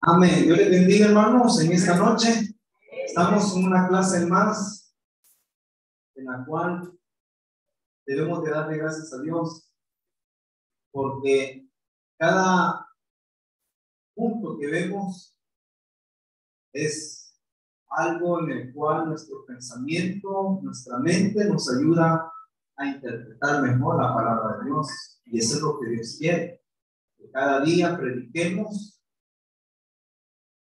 Amén. Dios les bendiga, hermanos, en esta noche. Estamos en una clase más en la cual debemos de darle gracias a Dios porque cada punto que vemos es algo en el cual nuestro pensamiento, nuestra mente nos ayuda a interpretar mejor la palabra de Dios. Y eso es lo que Dios quiere, que cada día prediquemos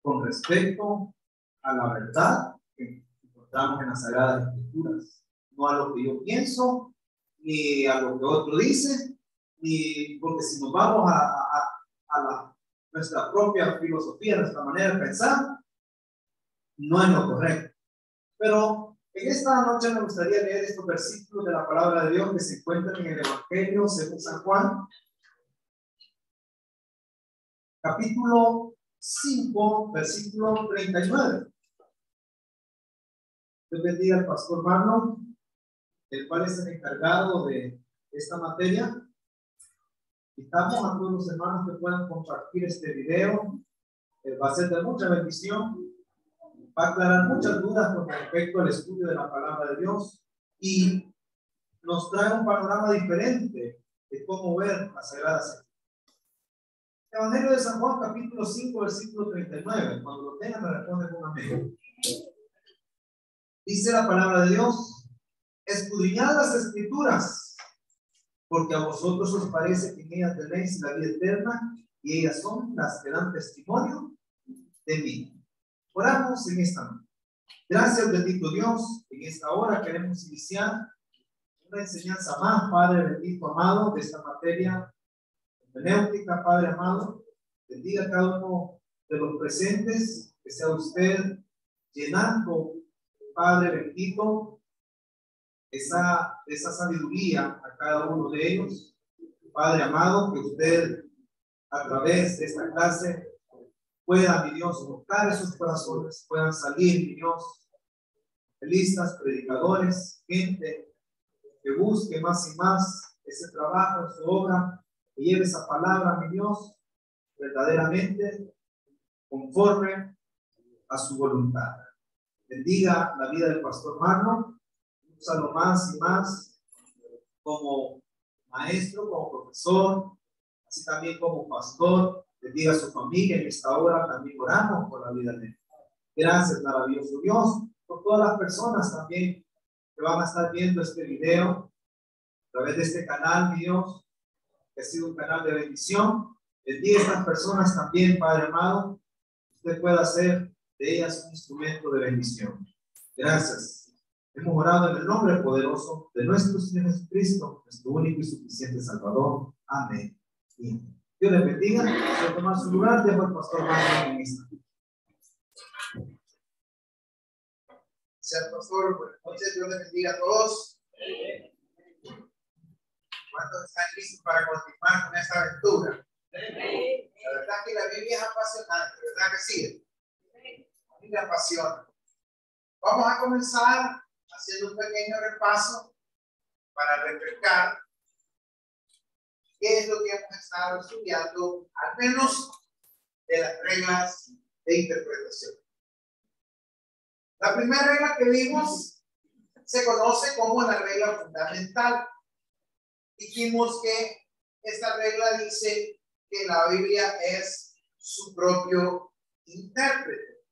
con respecto a la verdad que encontramos en las Sagradas Escrituras, no a lo que yo pienso, ni a lo que otro dice, ni porque si nos vamos a nuestra propia filosofía, nuestra manera de pensar, no es lo correcto. Pero en esta noche me gustaría leer estos versículos de la palabra de Dios que se encuentran en el Evangelio según San Juan, capítulo 5, versículo 39. Dios bendiga al pastor Marlon, el cual es el encargado de esta materia. Invitamos a todos los hermanos que puedan compartir este video. Va a ser de mucha bendición. Va a aclarar muchas dudas con respecto al estudio de la palabra de Dios y nos trae un panorama diferente de cómo ver las Sagradas Escrituras. Evangelio de San Juan, capítulo 5, versículo 39. Cuando lo tengan, me responden con amén. Dice la palabra de Dios: escudriñad las Escrituras, porque a vosotros os parece que en ellas tenéis la vida eterna, y ellas son las que dan testimonio de mí. Oramos en esta noche. Gracias, bendito Dios. En esta hora queremos iniciar una enseñanza más, Padre bendito amado, de esta materia hermenéutica. Padre amado, bendiga a cada uno de los presentes, que sea usted llenando, Padre bendito, esa sabiduría a cada uno de ellos. Padre amado, que usted a través de esta clase pueda, mi Dios, tocar esos corazones, puedan salir, mi Dios, evangelistas, predicadores, gente que busque más y más ese trabajo en su obra, que lleve esa palabra, mi Dios, verdaderamente conforme a su voluntad. Bendiga la vida del pastor Marlon, úsalo más y más como maestro, como profesor, así también como pastor. Bendiga a su familia. En esta hora también oramos por la vida de él. Gracias, maravilloso Dios, por todas las personas también que van a estar viendo este video a través de este canal, mi Dios, que ha sido un canal de bendición. Bendiga a estas personas también, Padre amado. Usted pueda hacer de ellas un instrumento de bendición. Gracias. Hemos orado en el nombre poderoso de nuestro Señor Jesucristo, nuestro único y suficiente Salvador. Amén. Y Dios les bendiga. Voy a tomar su lugar. Dejo al pastor Marlon en esta. Gracias, pastor. Buenas noches. Dios les bendiga a todos. ¿Cuántos están listos para continuar con esta aventura? La verdad que la Biblia es apasionante, ¿verdad que sí? A mí me apasiona. Vamos a comenzar haciendo un pequeño repaso para refrescar qué es lo que hemos estado estudiando, al menos de las reglas de interpretación. La primera regla que vimos se conoce como la regla fundamental. Dijimos que esta regla dice que la Biblia es su propio intérprete.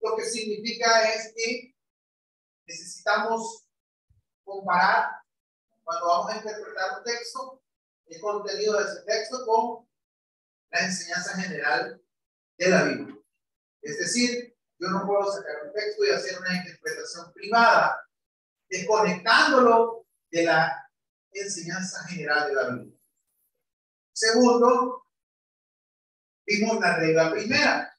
Lo que significa es que necesitamos comparar, cuando vamos a interpretar un texto, el contenido de ese texto con la enseñanza general de la Biblia. Es decir, yo no puedo sacar un texto y hacer una interpretación privada, desconectándolo de la enseñanza general de la Biblia. Segundo, vimos la regla primera.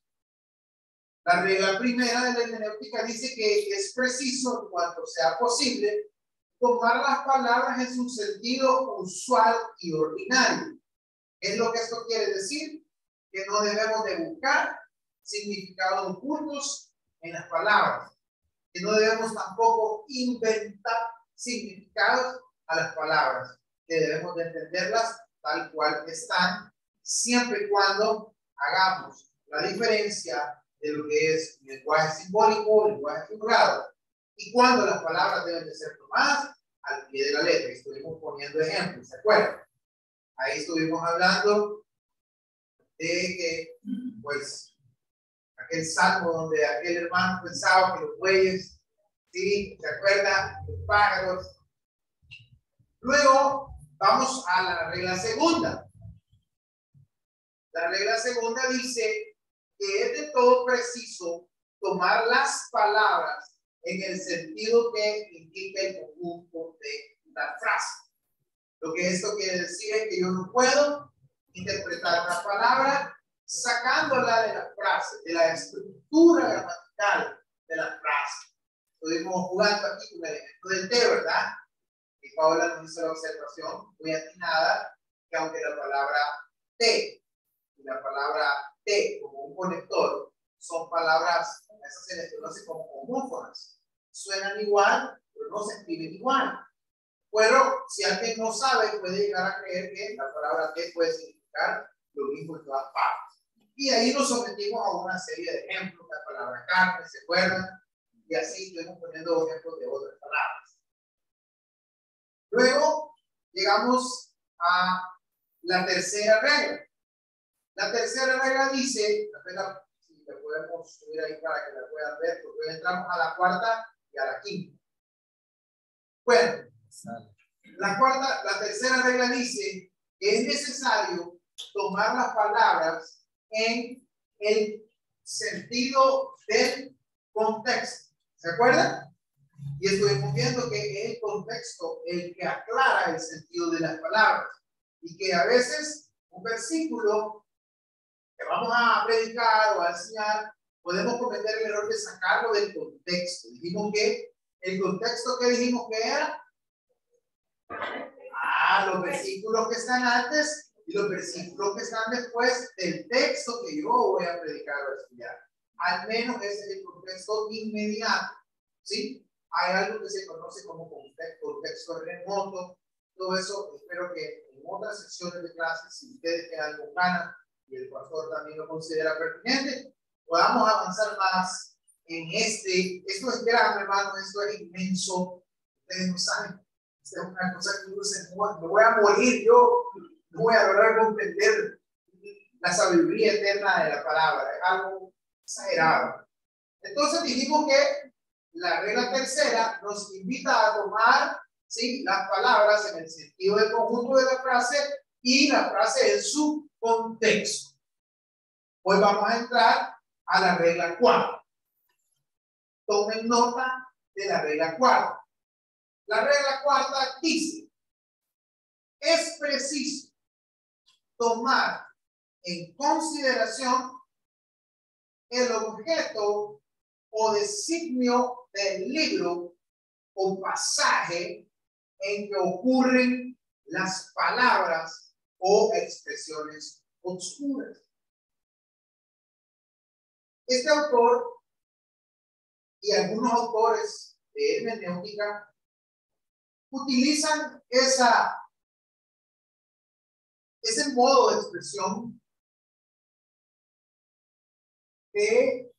La regla primera de la hermenéutica dice que es preciso, en cuanto sea posible, tomar las palabras en su sentido usual y ordinario. ¿Es lo que esto quiere decir? Que no debemos de buscar significados ocultos en las palabras. Que no debemos tampoco inventar significados a las palabras. Que debemos de entenderlas tal cual están, siempre y cuando hagamos la diferencia de lo que es lenguaje simbólico, lenguaje figurado, y cuándo las palabras deben de ser tomadas al pie de la letra. Estuvimos poniendo ejemplos, ¿se acuerdan? Ahí estuvimos hablando de que, pues, aquel salmo donde aquel hermano pensaba que los bueyes, ¿sí? ¿Se acuerda? Los pájaros. Luego, vamos a la regla segunda. La regla segunda dice que es de todo preciso tomar las palabras en el sentido que indica el conjunto de la frase. Lo que esto quiere decir es que yo no puedo interpretar una palabra sacándola de la frase, de la estructura gramatical de la frase. Estuvimos jugando aquí con el ejemplo del té, ¿verdad? Y Paola nos hizo la observación muy atinada que aunque la palabra té y la palabra té como un conector son palabras, esas se les conoce como homófonas. Suenan igual, pero no se escriben igual. Pero si alguien no sabe, puede llegar a creer que la palabra té puede significar lo mismo en todas partes. Y ahí nos sometimos a una serie de ejemplos, la palabra carne, ¿se acuerdan? Y así estuvimos poniendo ejemplos de otras palabras. Luego llegamos a la tercera regla. La tercera regla dice, si la podemos subir ahí para que la puedan ver, porque hoy entramos a la cuarta y a la quinta. Bueno, la tercera regla dice que es necesario tomar las palabras en el sentido del contexto. ¿Se acuerdan? Y estuvimos viendo que es el contexto el que aclara el sentido de las palabras. Y que a veces un versículo que vamos a predicar o a enseñar, podemos cometer el error de sacarlo del contexto. Dijimos que el contexto que dijimos que era los versículos que están antes y los versículos que están después del texto que yo voy a predicar o a estudiar. Al menos ese es el contexto inmediato, ¿sí? Hay algo que se conoce como contexto remoto. Todo eso espero que en otras secciones de clases, si ustedes quedan con ganas y el pastor también lo considera pertinente, podamos avanzar más en esto es grande, hermano, esto es inmenso. Ustedes no saben. Esta es una cosa que uno se me voy a morir, yo no voy a lograr comprender la sabiduría eterna de la palabra, es algo exagerado. Entonces dijimos que la regla tercera nos invita a tomar, ¿sí?, las palabras en el sentido del conjunto de la frase y la frase en su contexto. Hoy vamos a entrar a la regla 4. Tomen nota de la regla 4. La regla 4 dice: es preciso tomar en consideración el objeto o designio del libro o pasaje en que ocurren las palabras o expresiones oscuras. Este autor y algunos autores de hermenéutica utilizan ese modo de expresión de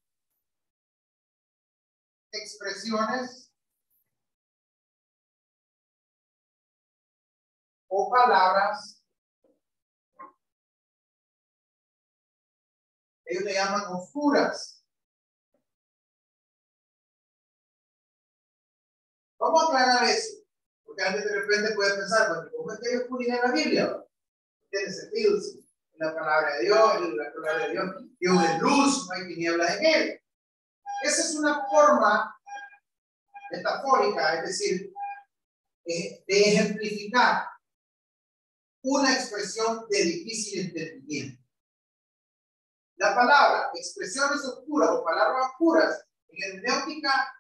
expresiones o palabras. Ellos le llaman oscuras. Vamos a aclarar eso, porque alguien de repente puede pensar, bueno, ¿cómo es que hay oscuridad en la Biblia? Tiene sentido, sí. En la palabra de Dios, en la palabra de Dios es luz, no hay tinieblas en él. Esa es una forma metafórica, es decir, de ejemplificar una expresión de difícil entendimiento. La palabra expresiones oscuras o palabras oscuras en hermenéutica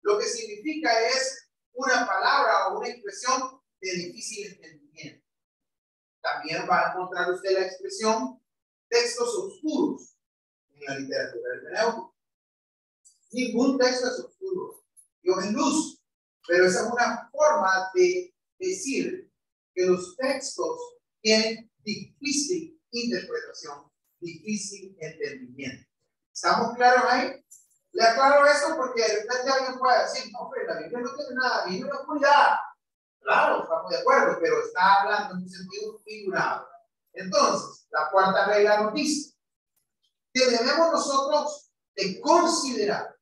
lo que significa es una palabra o una expresión de difícil entendimiento. También va a encontrar usted la expresión textos oscuros en la literatura hermenéutica. Ningún texto es oscuro, Dios es luz, pero esa es una forma de decir que los textos tienen difícil interpretación difícil entendimiento. ¿Estamos claros ahí? Le aclaro esto porque de repente alguien puede decir, no, hombre, la Biblia no tiene nada, Biblia es oscuridad. Claro, estamos de acuerdo, pero está hablando en un sentido figurado. Entonces, la cuarta regla nos dice que debemos nosotros de considerar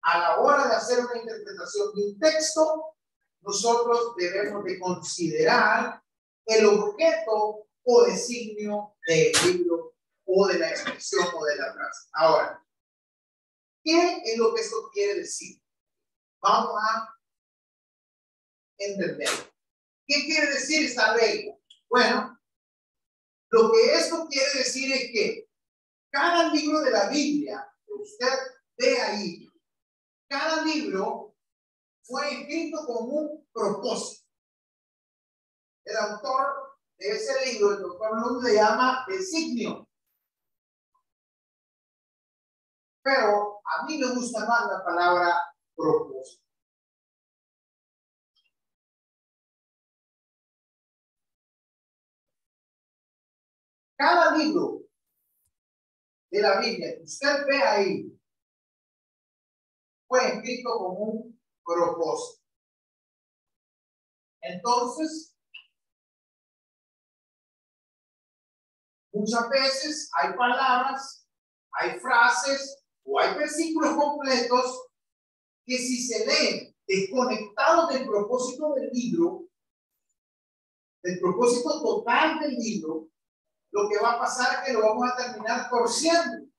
a la hora de hacer una interpretación de un texto, nosotros debemos de considerar el objeto o designio del libro o de la expresión o de la frase. Ahora, ¿qué es lo que esto quiere decir? Vamos a entender. ¿Qué quiere decir esta regla? Bueno, lo que esto quiere decir es que cada libro de la Biblia que usted ve ahí, cada libro fue escrito con un propósito. El autor de ese libro, el doctor Lund, le llama designio. Pero a mí me gusta más la palabra propósito. Cada libro de la Biblia que usted ve ahí fue escrito con un propósito. Entonces, muchas veces hay palabras, hay frases o hay versículos completos que si se leen desconectados del propósito del libro, del propósito total del libro, lo que va a pasar es que lo vamos a terminar torciendo.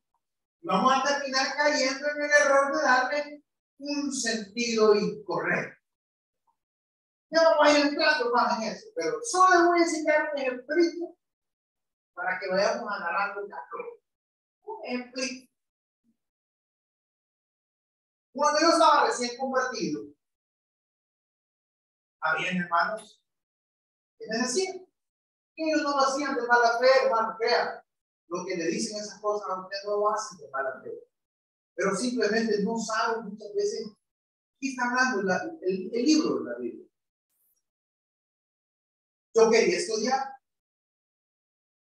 Vamos a terminar cayendo en el error de darle un sentido incorrecto. Ya vamos a ir entrando más en eso, pero solo les voy a enseñar un ejemplito para que vayamos agarrando la cosa. Un ejemplito. Cuando yo estaba recién convertido, había hermanos que me decían que ellos no lo hacían de mala fe, hermano, crean. Lo que le dicen esas cosas a usted no lo hacen de mala fe, pero simplemente no saben muchas veces qué está hablando el libro de la Biblia. Yo quería estudiar.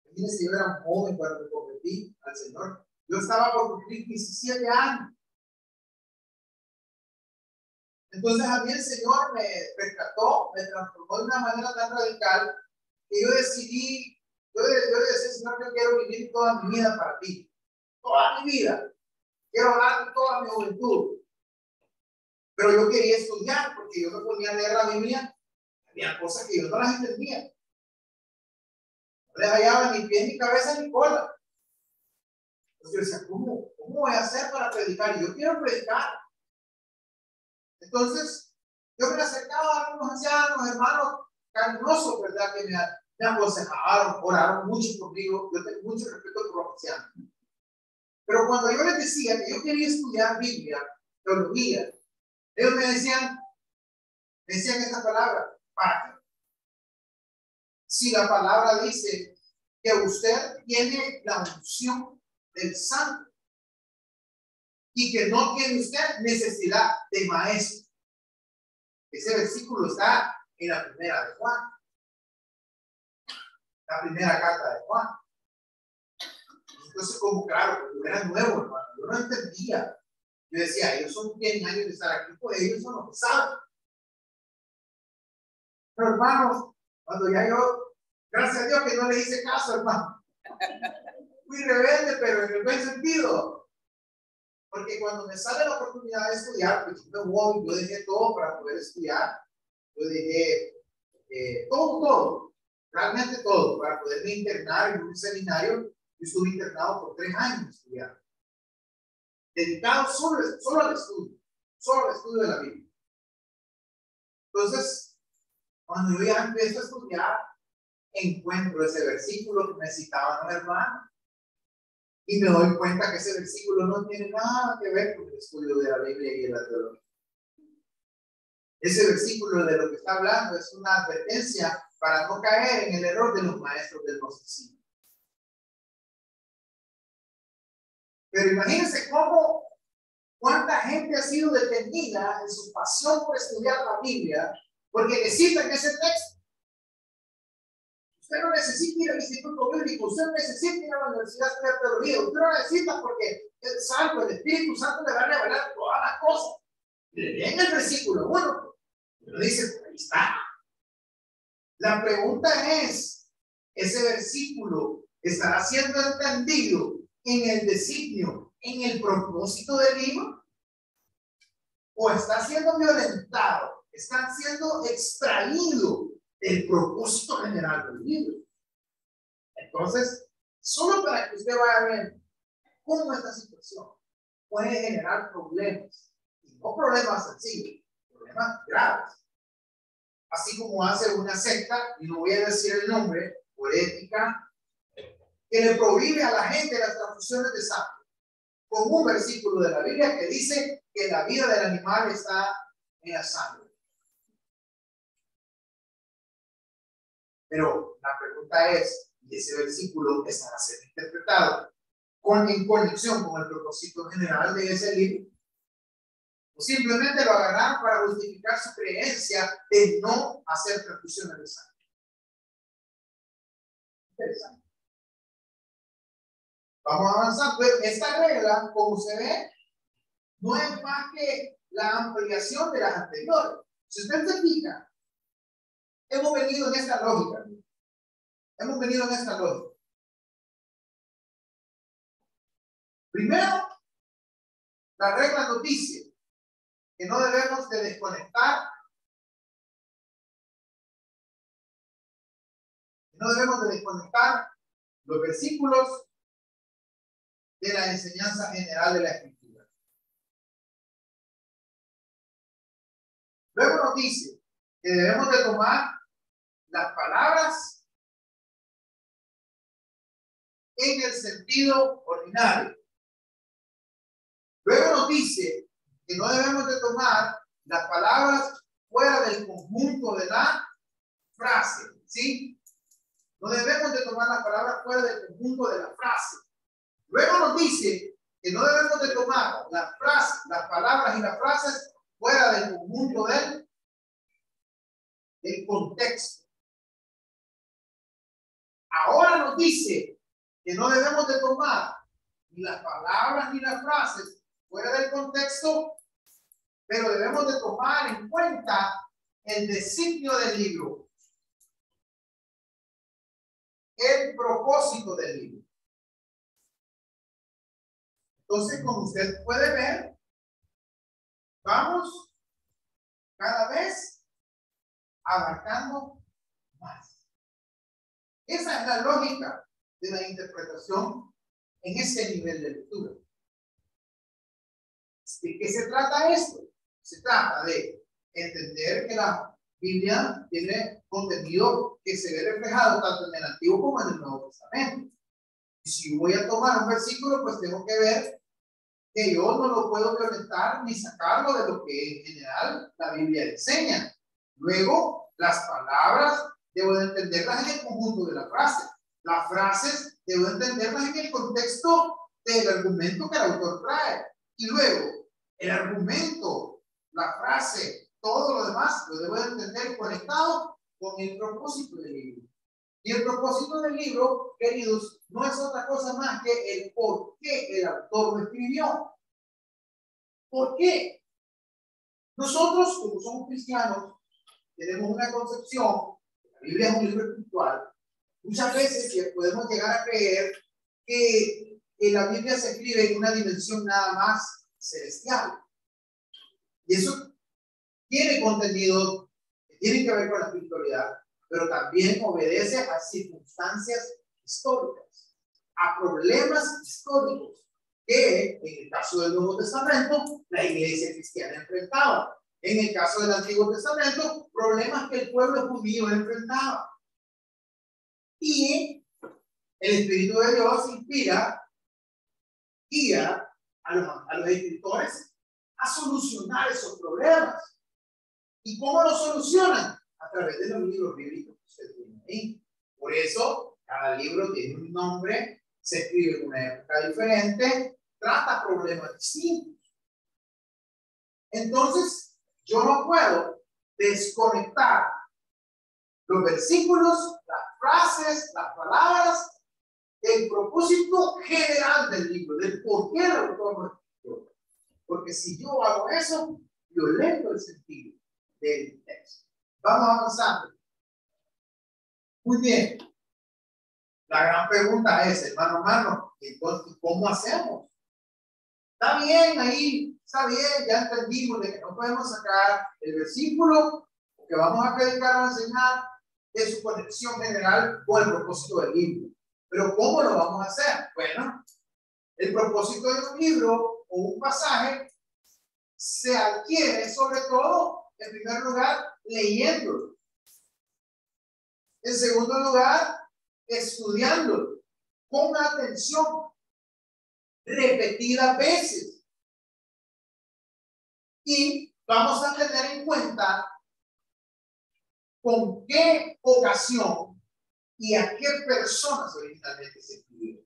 Imagínense, yo era un joven cuando me convertí al Señor. Yo estaba por cumplir 17 años. Entonces a mí el Señor me rescató, me transformó de una manera tan radical que yo decidí, yo le decía, Señor, yo quiero vivir toda mi vida para ti. Toda mi vida. Quiero hablar toda mi juventud. Pero yo quería estudiar porque yo me ponía a leer la Biblia. Había cosas que yo no las entendía. No les hallaba ni pie, ni cabeza, ni cola. Entonces yo decía, ¿cómo voy a hacer para predicar? Y yo quiero predicar. Entonces, yo me acercaba a algunos ancianos, hermanos cariñosos, ¿verdad? Que me aconsejaron, oraron mucho conmigo. Yo tengo mucho respeto por los ancianos. Pero cuando yo les decía que yo quería estudiar Biblia, teología, ellos me decían esta palabra, ¿para qué? Si la palabra dice que usted tiene la unción del santo y que no tiene usted necesidad de maestro. Ese versículo está en la primera de Juan. La primera carta de Juan. Entonces, como claro, yo era nuevo, hermano, yo no entendía. Yo decía, ellos son 10 años de estar aquí, pues ellos son los que saben. Pero hermanos, cuando ya yo, gracias a Dios que no le hice caso, hermano. Fui rebelde, pero en el buen sentido. Porque cuando me sale la oportunidad de estudiar, pues yo me voy, yo dejé todo para poder estudiar. Yo dejé todo, realmente todo, para poderme internar en un seminario. Yo estuve internado por 3 años estudiando. Dedicado solo al estudio de la Biblia. Entonces, cuando yo ya empiezo a estudiar, encuentro ese versículo que me citaban los hermanos y me doy cuenta que ese versículo no tiene nada que ver con el estudio de la Biblia y de la teología. Ese versículo de lo que está hablando es una advertencia para no caer en el error de los maestros del gnosticismo. Pero imagínense cuánta gente ha sido detenida en su pasión por estudiar la Biblia porque necesitan ese texto. Usted no necesita ir al instituto bíblico, usted no necesita ir a la universidad de estudiar teología, usted no necesita porque el Espíritu Santo le va a revelar todas las cosas. Y le leen el versículo 1, pero dice, ahí está. La pregunta es, ¿ese versículo estará siendo entendido en el designio, en el propósito del libro? ¿O está siendo violentado? ¿Está siendo extraído del propósito general del libro? Entonces, solo para que usted vaya a ver cómo esta situación puede generar problemas, y no problemas sencillos, problemas graves. Así como hace una secta, y no voy a decir el nombre, por ética, que le prohíbe a la gente las transfusiones de sangre, con un versículo de la Biblia que dice que la vida del animal está en la sangre. Pero la pregunta es, ¿y ese versículo estará siendo interpretado en conexión con el propósito general de ese libro? O simplemente lo agarraron para justificar su creencia de no hacer transfusiones de sangre. Interesante. Vamos a avanzar. Pues esta regla, como se ve, no es más que la ampliación de las anteriores. Si usted se fija, hemos venido en esta lógica. Primero, la regla nos dice que no debemos de desconectar, los versículos de la enseñanza general de la Escritura. Luego nos dice que debemos de tomar las palabras en el sentido ordinario. Luego nos dice que no debemos de tomar las palabras fuera del conjunto de la frase, ¿sí? No debemos de tomar las palabras fuera del conjunto de la frase. Luego nos dice que no debemos de tomar las palabras y las frases fuera del conjunto del contexto. Ahora nos dice que no debemos de tomar ni las palabras ni las frases fuera del contexto, pero debemos de tomar en cuenta el designio del libro, el propósito del libro. Entonces, como usted puede ver, vamos cada vez abarcando más. Esa es la lógica de la interpretación en ese nivel de lectura. ¿De qué se trata esto? Se trata de entender que la Biblia tiene contenido que se ve reflejado tanto en el Antiguo como en el Nuevo Testamento. Y si voy a tomar un versículo, pues tengo que ver que yo no lo puedo violentar ni sacarlo de lo que en general la Biblia enseña. Luego, las palabras debo de entenderlas en el conjunto de la frase. Las frases debo de entenderlas en el contexto del argumento que el autor trae. Y luego, el argumento, la frase, todo lo demás lo debo de entender conectado con el propósito del libro. Y el propósito del libro, queridos, no es otra cosa más que el por qué el autor lo escribió. ¿Por qué? Nosotros, como somos cristianos, tenemos una concepción, la Biblia es un libro espiritual, muchas veces podemos llegar a creer que la Biblia se escribe en una dimensión nada más celestial. Y eso tiene contenido que tiene que ver con la espiritualidad, pero también obedece a circunstancias históricas, a problemas históricos que en el caso del Nuevo Testamento la iglesia cristiana enfrentaba. En el caso del Antiguo Testamento, problemas que el pueblo judío enfrentaba. Y el Espíritu de Dios guía a los escritores a solucionar esos problemas. ¿Y cómo lo solucionan? A través de los libros bíblicos que usted tiene ahí. Por eso, cada libro tiene un nombre, se escribe en una época diferente, trata problemas distintos. Entonces, yo no puedo desconectar los versículos, las frases, las palabras, el propósito general del libro, del por qué el autor lo escribió. Porque si yo hago eso, violento el sentido del texto. Vamos avanzando. Muy bien. La gran pregunta es, hermano, entonces, ¿cómo hacemos? Está bien ahí, está bien, ya entendimos de que no podemos sacar el versículo que vamos a predicar o enseñar de su conexión general con el propósito del libro. Pero ¿cómo lo vamos a hacer? Bueno, el propósito de un libro o un pasaje se adquiere sobre todo, en primer lugar, leyéndolo. En segundo lugar, estudiándolo con atención, repetidas veces. Y vamos a tener en cuenta con qué ocasión y a qué personas originalmente se escribió.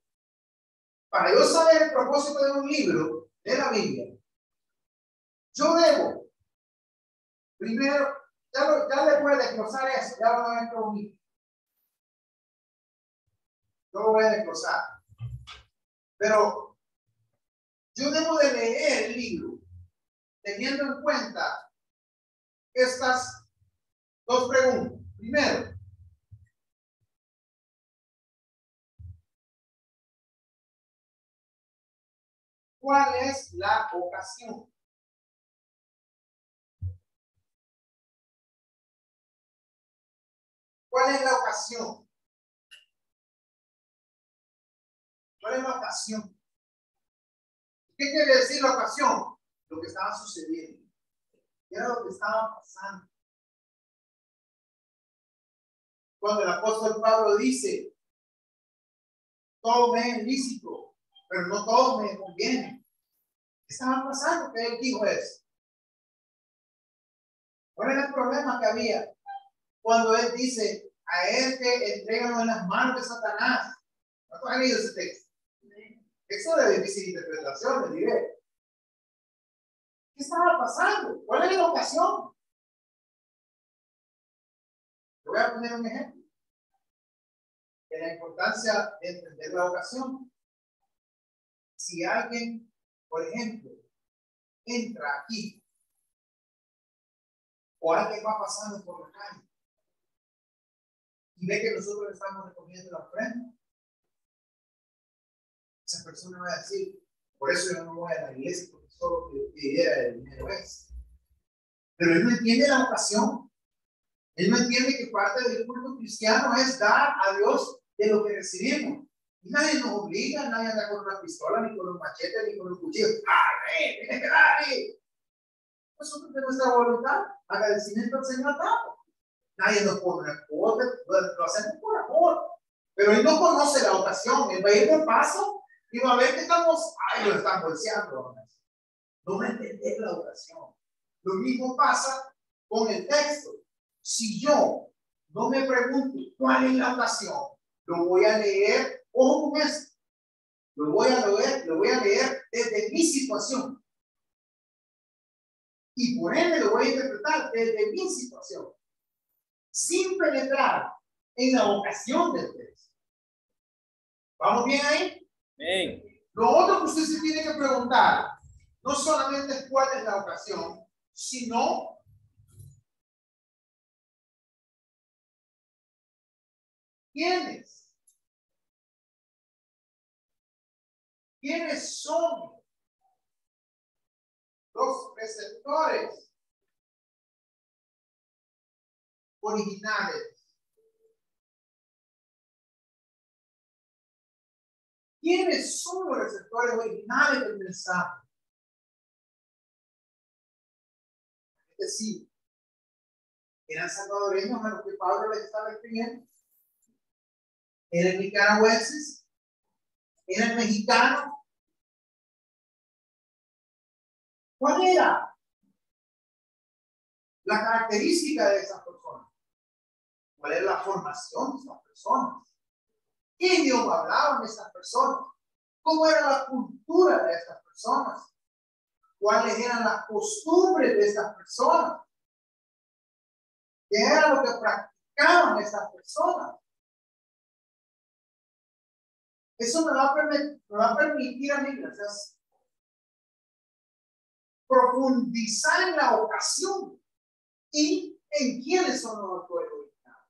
Para yo saber el propósito de un libro de la Biblia, yo debo, primero, ya le puedo desglosar eso, ya lo voy a introducir. Yo lo voy a desglosar. Pero yo debo de leer el libro teniendo en cuenta estas dos preguntas. Primero, ¿cuál es la ocasión? ¿Cuál es la ocasión? ¿Cuál es la ocasión? ¿Qué quiere decir la ocasión? Lo que estaba sucediendo. ¿Qué era lo que estaba pasando? Cuando el apóstol Pablo dice, todo me es lícito, pero no todo me conviene. ¿Qué estaba pasando? ¿Qué él dijo eso? ¿Cuál era el problema que había? Cuando él dice, a este entregamos en las manos de Satanás. ¿No han leído ese texto? Eso de difícil interpretación, le diré. ¿Qué estaba pasando? ¿Cuál era la ocasión? Le voy a poner un ejemplo de la importancia de entender la ocasión. Si alguien, por ejemplo, entra aquí o alguien va pasando por la calle y ve que nosotros le estamos recogiendo la ofrenda, esa persona va a decir, por eso yo no voy a la iglesia, porque solo que pidiera el dinero es. Pero él no entiende la ocasión. Él no entiende que parte del culto cristiano es dar a Dios de lo que recibimos. Y nadie nos obliga, nadie anda con una pistola, ni con un machete, ni con un cuchillo. ¡Arre! ¡Tiene que darle! Nosotros de nuestra voluntad, agradecimiento al Señor damos. Nadie nos pone una cuota, lo hacemos por amor. Pero él no conoce la ocasión, él va a ir de paso y va a ver que estamos, lo están bolseando. No va a entender la ocasión. Lo mismo pasa con el texto. Si yo no me pregunto cuál es la ocasión, lo voy a leer, ojo con esto, lo voy a leer desde mi situación. Y por ende lo voy a interpretar desde mi situación, sin penetrar en la ocasión del texto. ¿Vamos bien ahí? Bien. Lo otro que usted se tiene que preguntar, no solamente es cuál es la ocasión, sino ¿quiénes? ¿Quiénes son los receptores originales? ¿Quiénes son los receptores originales del mensaje? Es decir, eran salvadoreños a los que Pablo les estaba escribiendo, eran nicaragüenses, eran mexicanos. ¿Cuál era la característica de esas personas? ¿Cuál era la formación de esas personas? ¿Qué idioma hablaban esas personas? ¿Cómo era la cultura de estas personas? ¿Cuáles eran las costumbres de estas personas? ¿Qué era lo que practicaban estas personas? Eso me va a permitir a mí, gracias, profundizar en la ocasión y en quiénes son los autores originales.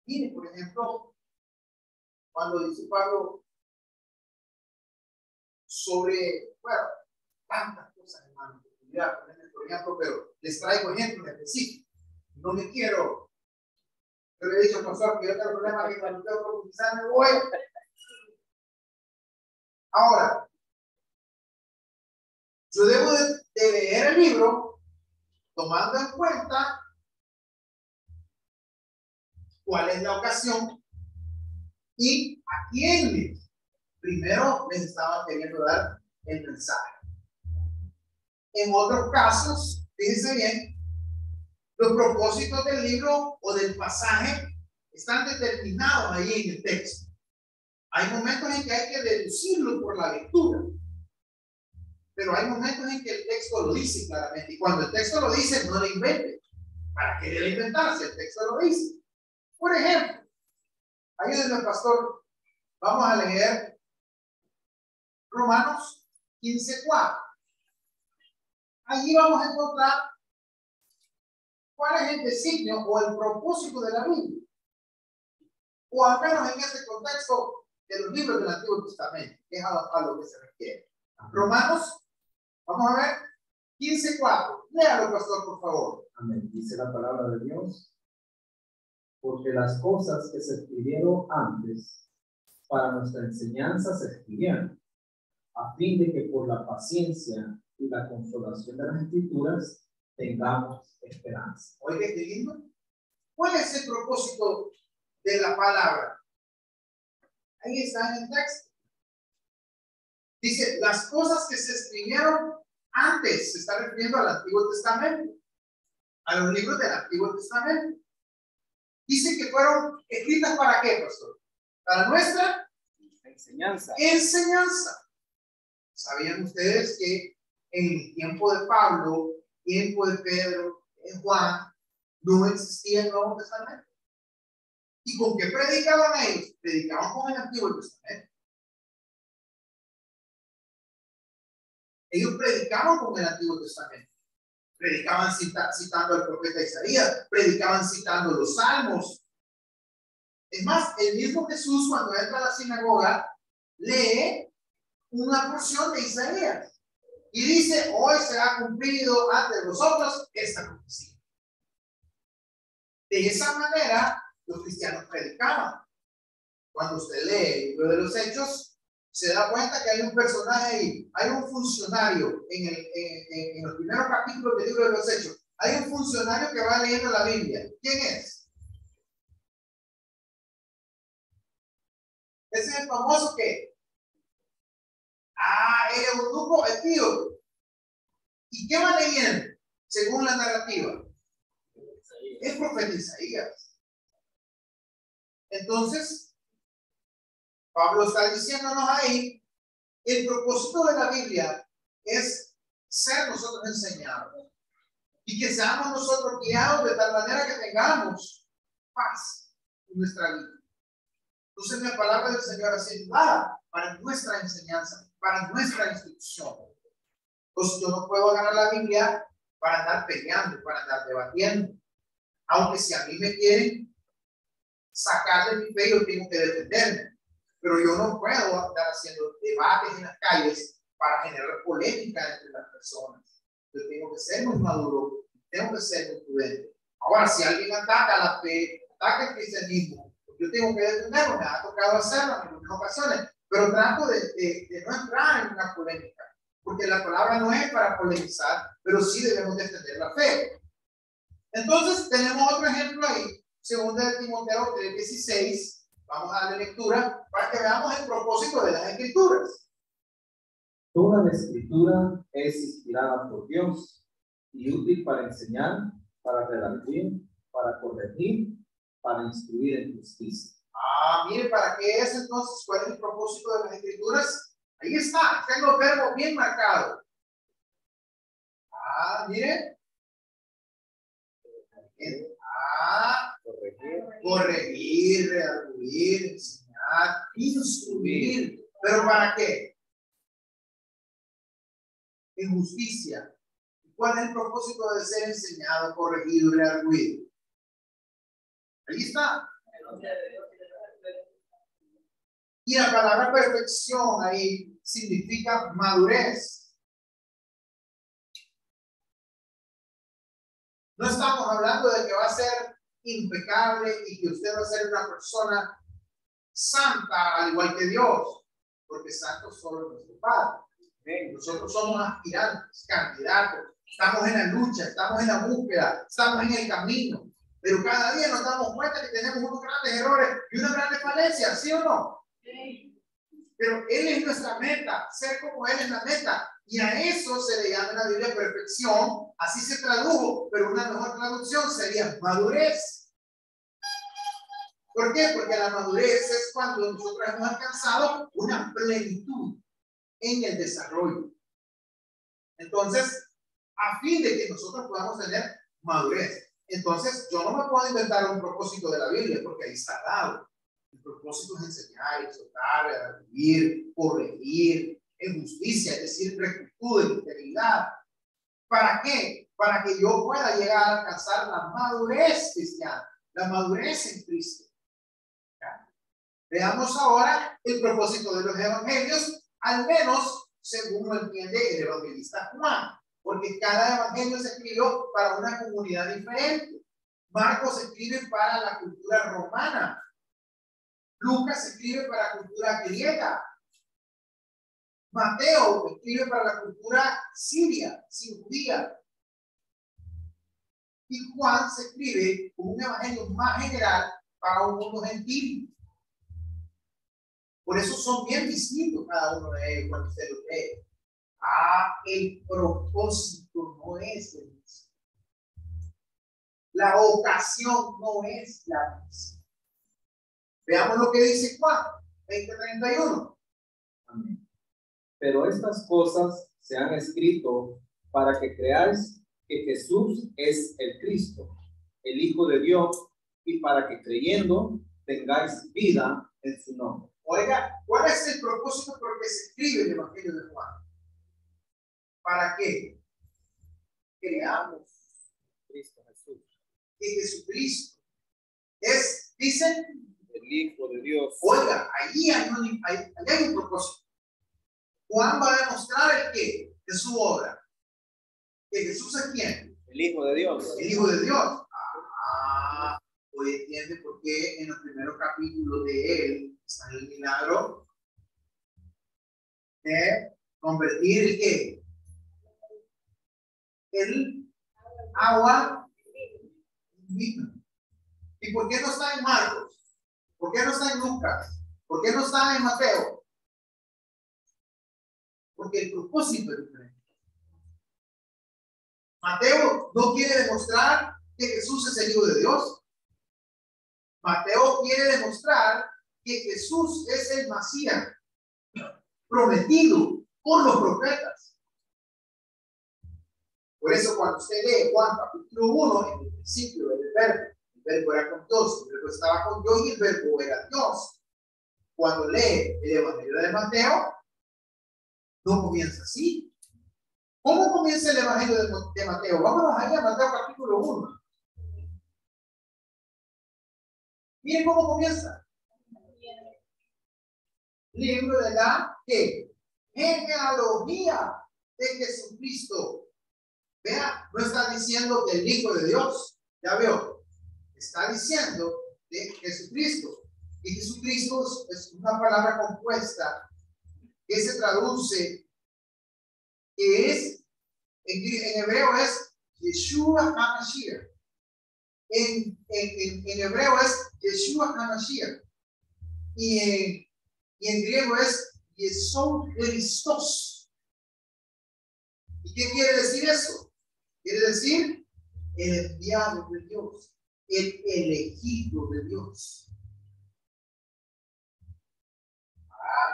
Mire, por ejemplo, cuando dice Pablo sobre, bueno, tantas cosas, hermano, por ejemplo, pero les traigo ejemplos específicos. No me quiero, yo le he dicho al pastor que yo tengo problemas que cuando tengo que profundizar me voy. Ahora, yo debo de leer el libro tomando en cuenta cuál es la ocasión y a quién primero les estaba queriendo dar el mensaje. En otros casos, fíjense bien, los propósitos del libro o del pasaje están determinados ahí en el texto. Hay momentos en que hay que deducirlo por la lectura, pero hay momentos en que el texto lo dice claramente. Y cuando el texto lo dice, no lo invente. ¿Para qué debe inventarse? El texto lo dice. Por ejemplo, ayúdenme, pastor. Vamos a leer Romanos 15:4. Allí vamos a encontrar cuál es el designio o el propósito de la Biblia. O al menos en este contexto de los libros del Antiguo Testamento, que es a lo que se refiere. Romanos, vamos a ver, 15:4. Léalo, pastor, por favor. Amén. Dice la palabra de Dios. Porque las cosas que se escribieron antes para nuestra enseñanza se escribieron, a fin de que por la paciencia y la consolación de las Escrituras tengamos esperanza. Oiga, qué lindo. ¿Cuál es el propósito de la palabra? Ahí está en el texto. Dice, las cosas que se escribieron antes, se está refiriendo al Antiguo Testamento, a los libros del Antiguo Testamento. Dice que fueron escritas ¿para qué, pastor? Para nuestra Enseñanza. ¿Sabían ustedes que en el tiempo de Pablo, tiempo de Pedro, en Juan, no existía el Nuevo Testamento? ¿Y con qué predicaban ellos? Predicaban con el Antiguo Testamento. Ellos predicaban con el Antiguo Testamento. Predicaban citando al profeta Isaías, predicaban citando los salmos. Es más, el mismo Jesús cuando entra a la sinagoga lee una porción de Isaías y dice, hoy se ha cumplido ante vosotros esta profecía. De esa manera los cristianos predicaban. Cuando usted lee el libro de los Hechos, se da cuenta que hay un personaje ahí, hay un funcionario en los primeros capítulos del libro de los Hechos. Hay un funcionario que va leyendo la Biblia. ¿Quién es? Ese es el famoso que el eunuco etíope. ¿Y qué va leyendo? Según la narrativa. Es profeta Isaías. Entonces, Pablo está diciéndonos ahí, el propósito de la Biblia es ser nosotros enseñados y que seamos nosotros guiados de tal manera que tengamos paz en nuestra vida. Entonces la palabra del Señor ha sido dada para nuestra enseñanza, para nuestra instrucción. Entonces yo no puedo agarrar la Biblia para andar peleando, para andar debatiendo. Aunque si a mí me quieren sacar de mi fe, yo tengo que defenderme. Pero yo no puedo estar haciendo debates en las calles para generar polémica entre las personas. Yo tengo que ser muy maduro, tengo que ser muy prudente. Ahora, si alguien ataca la fe, ataca el cristianismo, yo tengo que defenderlo. Me ha tocado hacerlo en muchas ocasiones, pero trato de no entrar en una polémica, porque la palabra no es para polemizar, pero sí debemos defender la fe. Entonces, tenemos otro ejemplo ahí, 2 de Timoteo 3:16. Vamos a darle lectura para que veamos el propósito de las Escrituras. Toda la Escritura es inspirada por Dios y útil para enseñar, para redarguir, para corregir, para instruir en justicia. Mire, ¿para qué es entonces? ¿Cuál es el propósito de las Escrituras? Ahí está, están los verbos bien marcados. Mire. Corregir. corregir, redarguir, enseñar, instruir. ¿Pero para qué? En justicia. ¿Cuál es el propósito de ser enseñado, corregido y redarguido? Ahí está. Y la palabra perfección ahí significa madurez. No estamos hablando de que va a ser impecable y que usted va a ser una persona santa al igual que Dios, porque santo solo es nuestro Padre. Nosotros somos aspirantes, candidatos, estamos en la lucha, estamos en la búsqueda, estamos en el camino, pero cada día nos damos cuenta que tenemos unos grandes errores y unas grandes falencias, ¿sí o no? Sí. Pero Él es nuestra meta, ser como Él es la meta, y a eso se le llama en la Biblia perfección, así se tradujo, pero una mejor traducción sería madurez. ¿Por qué? Porque la madurez es cuando nosotros hemos alcanzado una plenitud en el desarrollo. Entonces, a fin de que nosotros podamos tener madurez. Entonces, yo no me puedo inventar un propósito de la Biblia porque ahí está dado. El propósito es enseñar, exhortar, vivir, corregir, en justicia, es decir, rectitud, en integridad. ¿Para qué? Para que yo pueda llegar a alcanzar la madurez cristiana, la madurez en Cristo. ¿Ya? Veamos ahora el propósito de los evangelios, al menos según lo entiende el evangelista Juan, porque cada evangelio se escribió para una comunidad diferente. Marcos escribe para la cultura romana, Lucas escribe para la cultura griega, Mateo escribe para la cultura siria, sin judía, y Juan se escribe como un evangelio más general para un mundo gentil. Por eso son bien distintos cada uno de ellos cuando usted lo lee. El propósito no es el mismo. La ocasión no es la misma. Veamos lo que dice Juan 20:31. Amén. Pero estas cosas se han escrito para que creáis que Jesús es el Cristo, el Hijo de Dios, y para que creyendo tengáis vida en su nombre. Oiga, ¿cuál es el propósito por el que se escribe el Evangelio de Juan? ¿Para qué? Creamos Cristo Jesús. Que Jesucristo es, dicen, el Hijo de Dios. Oiga, ahí hay un propósito. Juan va a demostrar el qué de su obra. Que Jesús es quién? El Hijo de Dios. El Hijo de Dios. Hoy entiende por qué en los primeros capítulos de él está el milagro de convertir el qué? El agua en vino. ¿Y por qué no está en Marcos? ¿Por qué no está en Lucas? ¿Por qué no está en Mateo? Porque el propósito es diferente. Mateo no quiere demostrar que Jesús es el Hijo de Dios. Mateo quiere demostrar que Jesús es el Mesías prometido por los profetas. Por eso cuando usted lee Juan capítulo 1, en el principio del verbo era con Dios, el verbo estaba con Dios y el verbo era Dios. Cuando lee el Evangelio de Mateo, no comienza así. ¿Cómo comienza el Evangelio de Mateo? Vámonos allá a Mateo capítulo 1. Miren cómo comienza. Libro de la genealogía de Jesucristo. Vea, no está diciendo del Hijo de Dios. Ya veo. Está diciendo de Jesucristo. Y Jesucristo es una palabra compuesta que se traduce, que es, en hebreo es Yeshua HaMashiach. En hebreo es Yeshua HaMashiach. Y en griego es Yesod Christos. ¿Y qué quiere decir eso? Quiere decir el enviado de Dios, el elegido de Dios.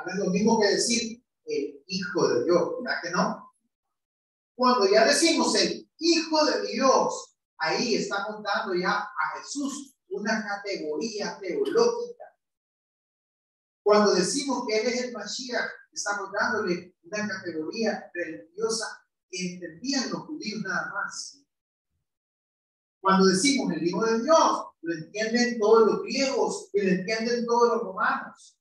No es lo mismo que decir el Hijo de Dios, ¿verdad que no? Cuando ya decimos el Hijo de Dios, ahí estamos dando ya a Jesús una categoría teológica. Cuando decimos que Él es el Mashiach, estamos dándole una categoría religiosa que entendían los judíos nada más. Cuando decimos el Hijo de Dios, lo entienden todos los griegos y lo entienden todos los romanos,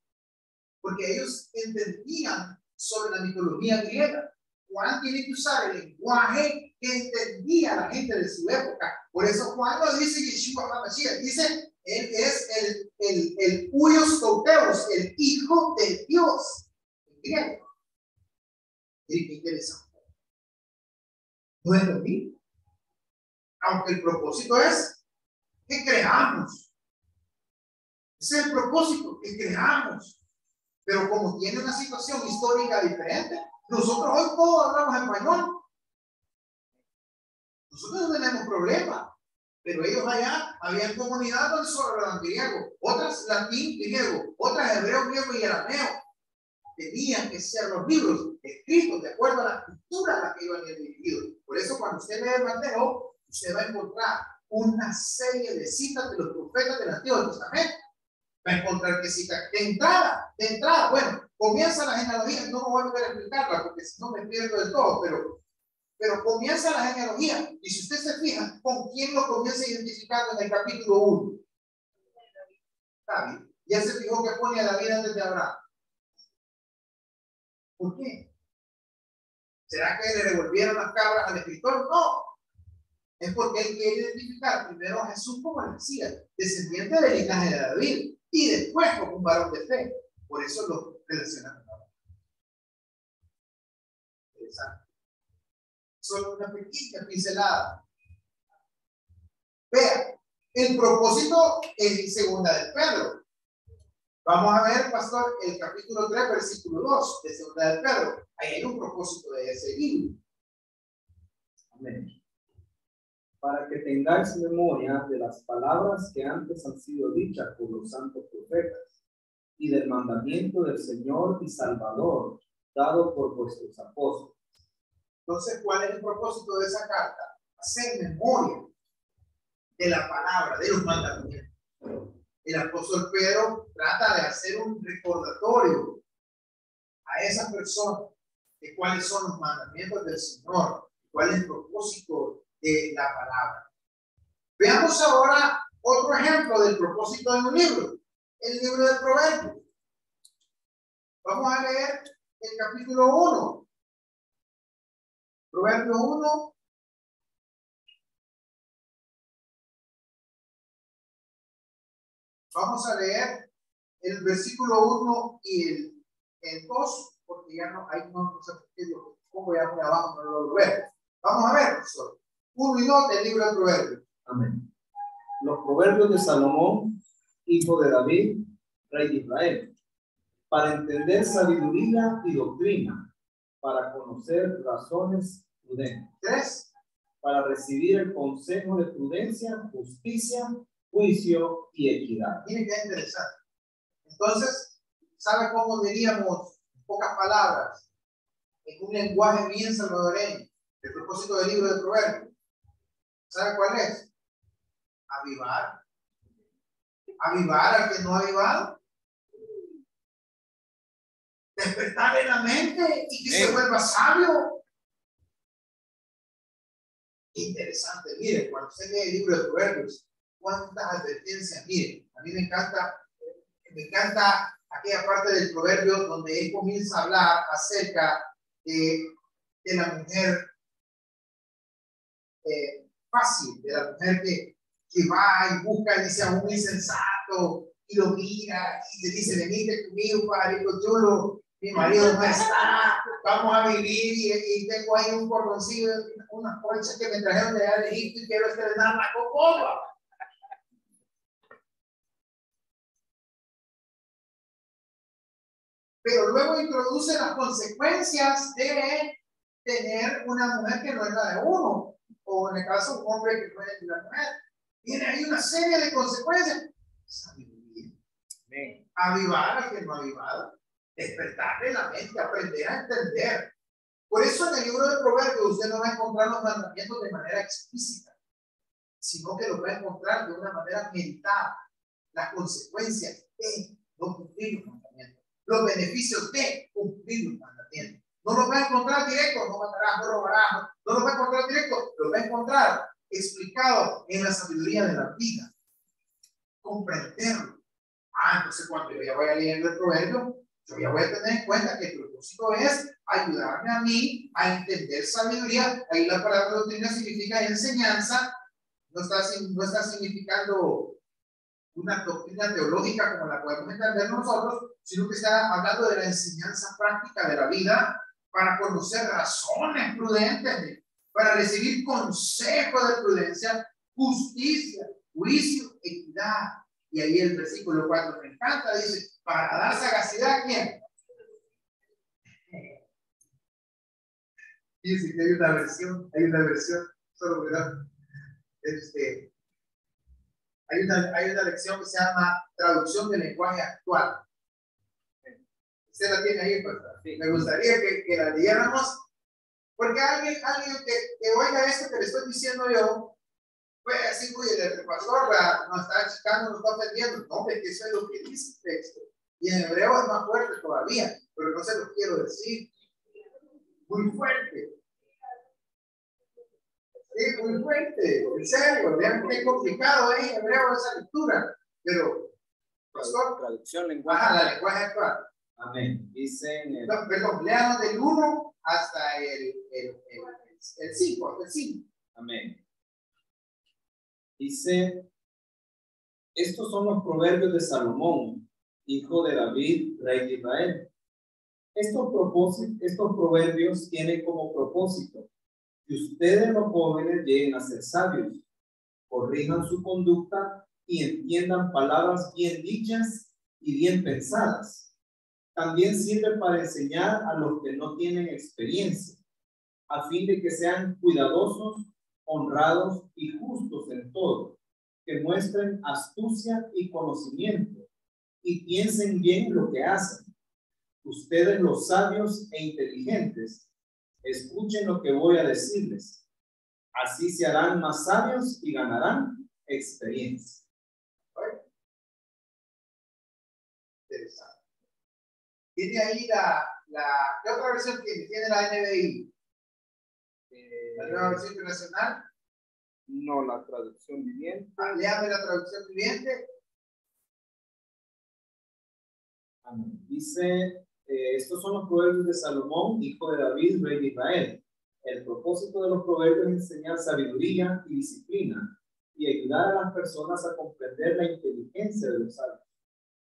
porque ellos entendían sobre la mitología griega. Juan tiene que usar el lenguaje que entendía la gente de su época. Por eso Juan no dice Yeshua HaMashiach, dice Él es el Huios Touteos, el Hijo de Dios, en griego. Y qué interesante. No es lo mismo. Aunque el propósito es que creamos. Ese es el propósito, que creamos. Pero como tiene una situación histórica diferente, nosotros hoy todos hablamos español. Nosotros no tenemos problema. Pero ellos allá habían comunidades donde solo hablaban griego, otras latín, griego, otras hebreo, griego y arameo. Tenían que ser los libros escritos de acuerdo a la cultura a la que iban dirigidos. Por eso cuando usted lee el Mateo, usted va a encontrar una serie de citas de los profetas del Antiguo Testamento. Va a encontrar que citas de entrada, bueno, comienza la genealogía, no voy a volver a explicarla porque si no me pierdo de todo, pero comienza la genealogía y si usted se fija, ¿con quién lo comienza identificando en el capítulo 1? David. Ya se fijó que pone a David antes de Abraham. ¿Por qué? ¿Será que le devolvieron las cabras al escritor? No. Es porque él quiere identificar primero a Jesús como el Mesías, descendiente del linaje de David, y después como un varón de fe. Por eso lo relacionan con Abraham. Interesante. Solo una pequeña pincelada. Vea, el propósito es segunda de Pedro. Vamos a ver, pastor, el capítulo 3, versículo 2 de segunda de Pedro. Ahí hay un propósito de ese libro. Amén. Para que tengáis memoria de las palabras que antes han sido dichas por los santos profetas y del mandamiento del Señor y Salvador dado por vuestros apóstoles. Entonces, ¿cuál es el propósito de esa carta? Hacer memoria de la palabra, de los mandamientos. El apóstol Pedro trata de hacer un recordatorio a esas personas de cuáles son los mandamientos del Señor, cuál es el propósito de la palabra. Veamos ahora otro ejemplo del propósito de un libro, el libro de Proverbios. Vamos a leer el capítulo 1. Proverbios 1. Vamos a leer el versículo 1 y el 2, porque ya no hay no sé por qué yo pongo ya muy abajo, no lo veo. Vamos a ver, profesor. 1 y 2 del libro de Proverbios. Amén. Los proverbios de Salomón, hijo de David, rey de Israel, para entender sabiduría y doctrina, para conocer razones prudentes. 3. Para recibir el consejo de prudencia, justicia, juicio y equidad. Miren qué interesante. Entonces, ¿sabe cómo diríamos, en pocas palabras, en un lenguaje bien salvadoreño, el propósito del libro de Proverbios? ¿Sabe cuál es? Avivar. Avivar al que no ha avivado. Despertarle la mente y que se vuelva sabio. Interesante. Mire, cuando usted lee el libro de Proverbios, cuántas advertencias. Mire, a mí me encanta aquella parte del proverbio donde él comienza a hablar acerca de la mujer fácil, de la mujer que va y busca y dice a un insensato y lo mira y le dice, venite conmigo, pajarito chulo, mi marido no está, vamos a vivir y tengo ahí un cordoncillo, unas colchas que me trajeron de allá de Egipto y quiero estrenar la cocoba. Pero luego introduce las consecuencias de tener una mujer que no es la de uno, o en el caso un hombre que no es la mujer. Tiene ahí una serie de consecuencias. Sabiduría. Avivar al que no ha avivado. Despertarle la mente, aprender a entender. Por eso en el libro de Proverbios usted no va a encontrar los mandamientos de manera explícita. sino que los va a encontrar de una manera mental, las consecuencias de no cumplir los mandamientos, los beneficios de cumplir los mandamientos. No los va a encontrar directo, no matarás, no robarás, no los va a encontrar directo, los va a encontrar explicado en la sabiduría de la vida. Comprenderlo. Entonces cuando yo ya vaya leyendo el proverbio, yo ya voy a tener en cuenta que el propósito es ayudarme a mí a entender sabiduría. Ahí la palabra doctrina significa enseñanza, no está significando una doctrina teológica como la podemos entender nosotros, sino que está hablando de la enseñanza práctica de la vida para conocer razones prudentes, para recibir consejo de prudencia, justicia, juicio, equidad. Y ahí el versículo 4 me encanta, dice, para dar sagacidad ¿a quién? Dice que hay una versión, solo verdad. Hay una lección que se llama traducción del lenguaje actual. ¿Usted la tiene ahí? Pues, sí. Me gustaría que la leyéramos, porque alguien que oiga esto que le estoy diciendo yo, pues así, oye, el pastor nos está achicando, nos está ofendiendo. No, que eso es lo que dice el texto. Y en hebreo es más fuerte todavía, pero no se lo quiero decir. Muy fuerte. Sí, muy fuerte, en serio. Vean qué complicado es en hebreo esa lectura. Pero, pastor. Traducción lenguaje. Ajá, la lenguaje actual. Amén. Dicen. No, perdón, leamos del 1 hasta el 5. Amén. Dice, estos son los proverbios de Salomón, hijo de David, rey de Israel. Estos proverbios tienen como propósito que ustedes los jóvenes lleguen a ser sabios, corrijan su conducta y entiendan palabras bien dichas y bien pensadas. También sirve para enseñar a los que no tienen experiencia, a fin de que sean cuidadosos, honrados y justos en todo, que muestren astucia y conocimiento y piensen bien lo que hacen. Ustedes los sabios e inteligentes, escuchen lo que voy a decirles. Así se harán más sabios y ganarán experiencia. Interesante. Tiene ahí ¿qué otra versión tiene? Tiene la NBI. ¿La nueva versión internacional? No, la traducción viviente. Léame la traducción viviente. Dice, estos son los proverbios de Salomón, hijo de David, rey de Israel. El propósito de los proverbios es enseñar sabiduría y disciplina y ayudar a las personas a comprender la inteligencia de los sabios.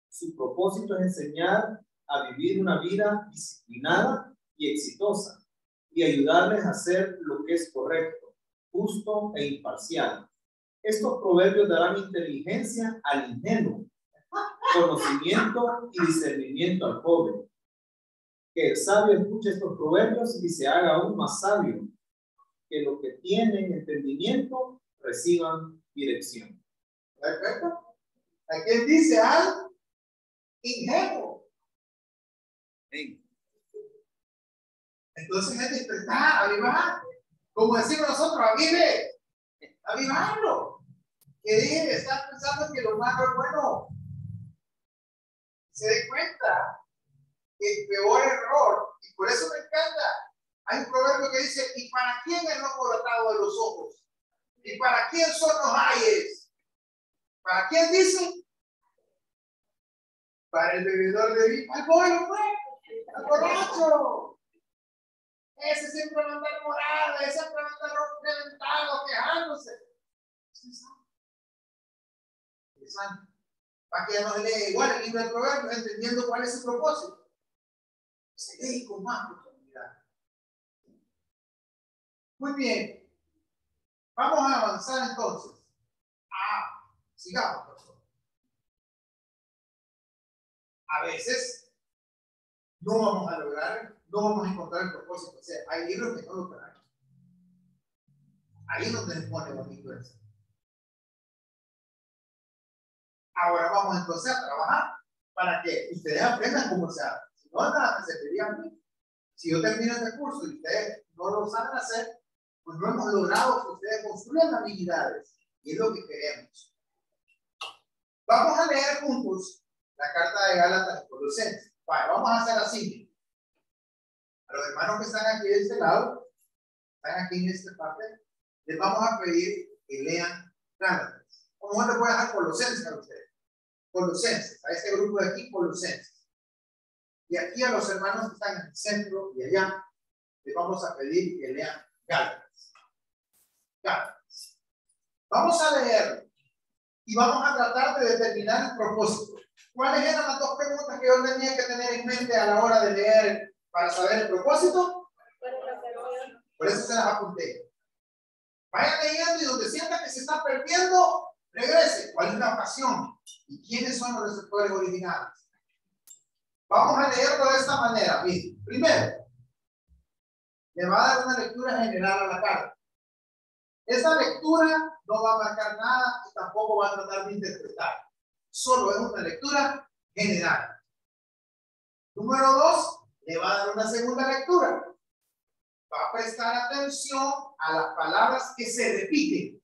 Su propósito es enseñar a vivir una vida disciplinada y exitosa y ayudarles a hacer lo que es correcto, justo e imparcial. Estos proverbios darán inteligencia al ingenuo, conocimiento y discernimiento al joven. Que el sabio escuche estos proverbios y se haga aún más sabio. Que los que tienen entendimiento reciban dirección. ¿Perfecto? Aquí dice al ingenuo. Sí. Entonces es despertar, avivar. Como decimos nosotros, avive. Avivarlo. Que deje de estar pensando que lo malo es bueno. Se dé cuenta que el peor error, y por eso me encanta, hay un proverbio que dice, ¿y para quién es lo cortado de los ojos? ¿Y para quién son los ayes? ¿Para quién dice? Para el bebedor de vino. ¡Al bollo, pues! ¡Al borracho! Ese siempre va a andar morado, ese siempre va a andar reventado, quejándose. Interesante. Para que ya no se lea igual el libro de Proverbios, entendiendo cuál es su propósito. Se lee con más profundidad. Muy bien. Vamos a avanzar entonces. Sigamos, por favor. A veces no vamos a lograr, no vamos a encontrar el propósito. O sea, hay libros que no lo traen. Ahí es donde les pone bonito eso. Ahora vamos entonces a trabajar para que ustedes aprendan cómo se hace. Si no, nada me serviría a mí. Si yo termino este curso y ustedes no lo saben hacer, pues no hemos logrado que ustedes construyan habilidades. Y es lo que queremos. Vamos a leer juntos la carta de Gálatas y Colosenses. Vale, vamos a hacer así. A los hermanos que están aquí de este lado, están aquí en esta parte, les vamos a pedir que lean Gálatas. ¿Cómo les voy a dejar Colosenses a ustedes? Colosenses, a este grupo de aquí, Colosenses. Y aquí a los hermanos que están en el centro y allá, les vamos a pedir que lean Gálatas. Gálatas. Vamos a leerlo y vamos a tratar de determinar el propósito. ¿Cuáles eran las dos preguntas que yo tenía que tener en mente a la hora de leer para saber el propósito? Por eso se las apunté. Vayan leyendo y donde sientan que se está perdiendo, regrese. ¿Cuál es la ocasión? ¿Y quiénes son los receptores originales? Vamos a leerlo de esta manera. Miren, primero, le va a dar una lectura general a la carta. Esta lectura no va a marcar nada y tampoco va a tratar de interpretar. Solo es una lectura general. Número 2, le va a dar una segunda lectura. Va a prestar atención a las palabras que se repiten.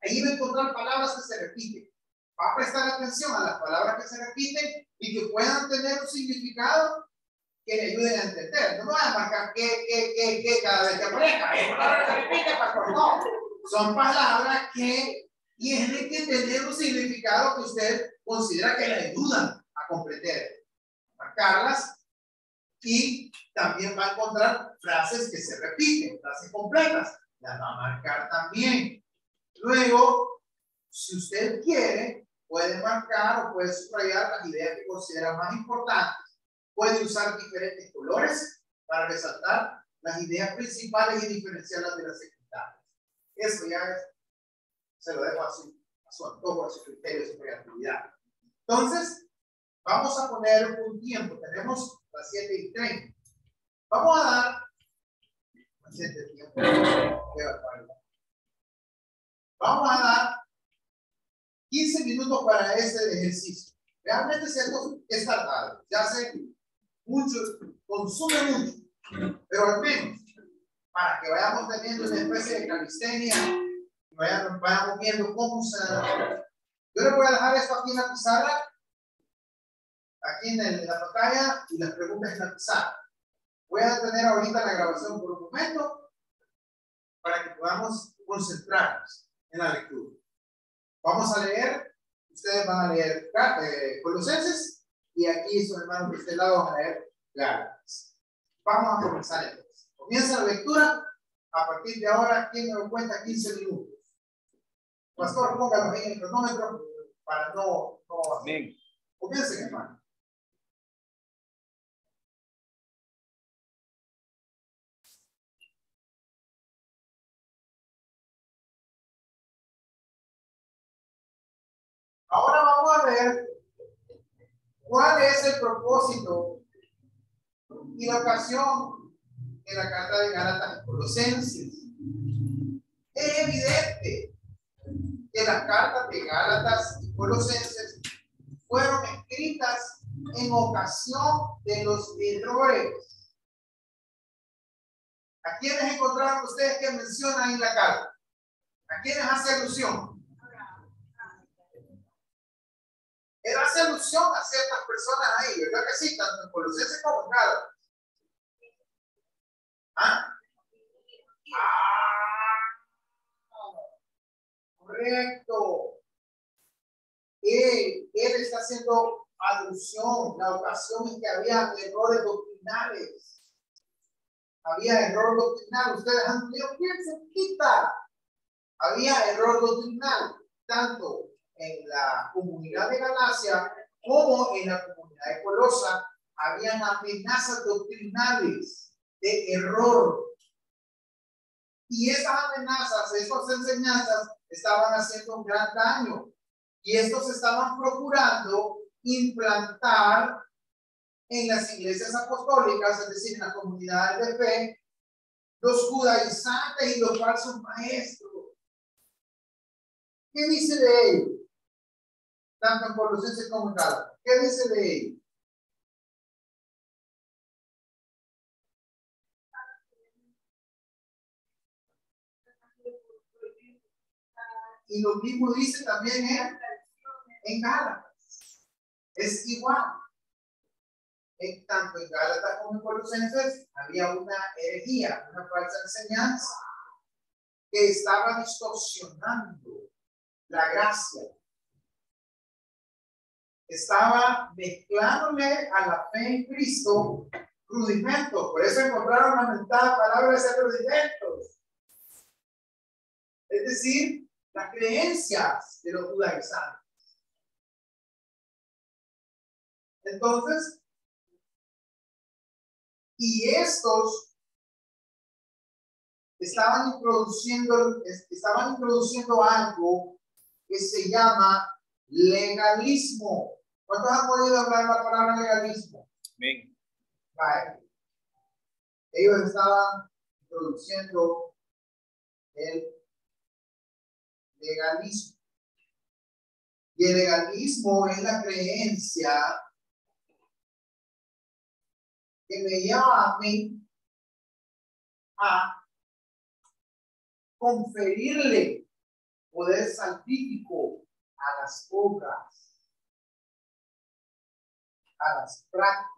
Ahí va a encontrar palabras que se repiten. Va a prestar atención a las palabras que se repiten y que puedan tener un significado que le ayuden a entender. No me van a marcar que cada vez que aparezca. Se repite, pastor. No. Son palabras que tienen que tener un significado que usted considera que le ayudan a comprender. Marcarlas. Y también va a encontrar frases que se repiten, frases completas. Las va a marcar también. Luego, si usted quiere, puede marcar o puede subrayar las ideas que considera más importantes. Puede usar diferentes colores para resaltar las ideas principales y diferenciarlas de las secundarias. Eso ya es, se lo dejo a su antojo, a su criterio, a su creatividad. Entonces, vamos a poner un tiempo. Tenemos las 7:30. Vamos a dar Vamos a dar 15 minutos para este ejercicio. Realmente es tardado. Ya sé, mucho, consume mucho, pero al menos para que vayamos teniendo una especie de calistenia y vayamos viendo cómo se da. Yo les voy a dejar esto aquí en la pizarra, aquí en la pantalla, y las preguntas en la pizarra. Voy a detener ahorita la grabación por un momento para que podamos concentrarnos en la lectura. Vamos a leer, ustedes van a leer Colosenses y aquí sus hermanos de este lado van a leer Gálatas. Vamos a comenzar entonces. Comienza la lectura. A partir de ahora, ¿quién me lo cuenta? 15 minutos. Pastor, póngalo ahí en el cronómetro para no hacer. Comiencen, hermano. Ahora vamos a ver cuál es el propósito y la ocasión de la carta de Gálatas y Colosenses. Es evidente que las cartas de Gálatas y Colosenses fueron escritas en ocasión de los errores. ¿A quiénes encontraron ustedes que mencionan en la carta? ¿A quiénes hace alusión? Él hace alusión a ciertas personas ahí, ¿verdad que sí? Tanto en Colosenses como en Gálatas. ¿Ah? Correcto. Él está haciendo alusión. La ocasión es que había errores doctrinales. Había error doctrinal. Ustedes han tenido bien cerquita. Había error doctrinal, tanto en la comunidad de Galacia como en la comunidad de Colosa. Habían amenazas doctrinales de error. Y esas amenazas, esas enseñanzas estaban haciendo un gran daño. Y estos estaban procurando implantar en las iglesias apostólicas, es decir, en las comunidades de fe, los judaizantes y los falsos maestros. ¿Qué dice de ellos? Tanto en Colosenses como en Gálatas. ¿Qué dice de ellos? Y lo mismo dice también en Gálatas. Es igual. Tanto en Gálatas como en Colosenses había una herejía, una falsa enseñanza que estaba distorsionando la gracia. Estaba mezclándole a la fe en Cristo rudimentos. Por eso encontraron la mentada palabra de ser rudimentos. Es decir, las creencias de los judaizantes. Entonces, y estos estaban introduciendo algo que se llama legalismo. ¿Cuántos han podido hablar la palabra legalismo? Amén. Vale. Ellos estaban introduciendo el legalismo. Y el legalismo es la creencia que me lleva a mí a conferirle poder salvífico a las obras, a las prácticas.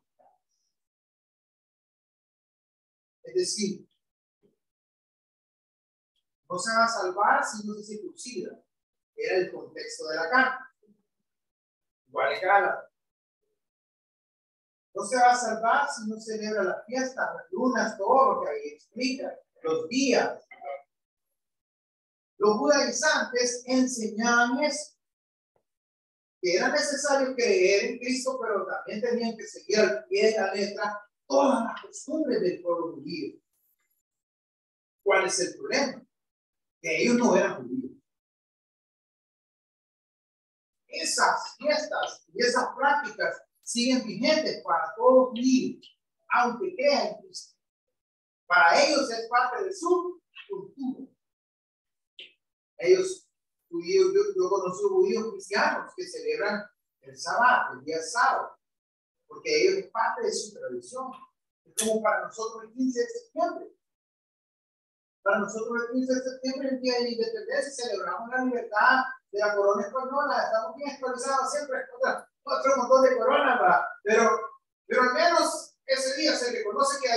Es decir, no se va a salvar si no se circuncida. Era el contexto de la carta. Igual que Gálatas. No se va a salvar si no celebra la fiesta, las lunas, todo lo que ahí explica, los días. Los judaizantes enseñaban eso, que era necesario creer en Cristo, pero también tenían que seguir al pie de la letra todas las costumbres del pueblo judío. ¿Cuál es el problema? Que ellos no eran judíos. Esas fiestas y esas prácticas siguen vigentes para todos los judíos, aunque crean en Cristo. Para ellos es parte de su cultura. Ellos, judíos, yo conocí judíos cristianos que celebran el sábado, el día sábado, porque ellos es parte de su tradición. Es como para nosotros el 15 de septiembre. Para nosotros el 15 de septiembre, el día de la independencia, celebramos la libertad de la corona española. Estamos bien actualizados siempre. Otro montón de coronas, ¿verdad? Pero al menos ese día se reconoce que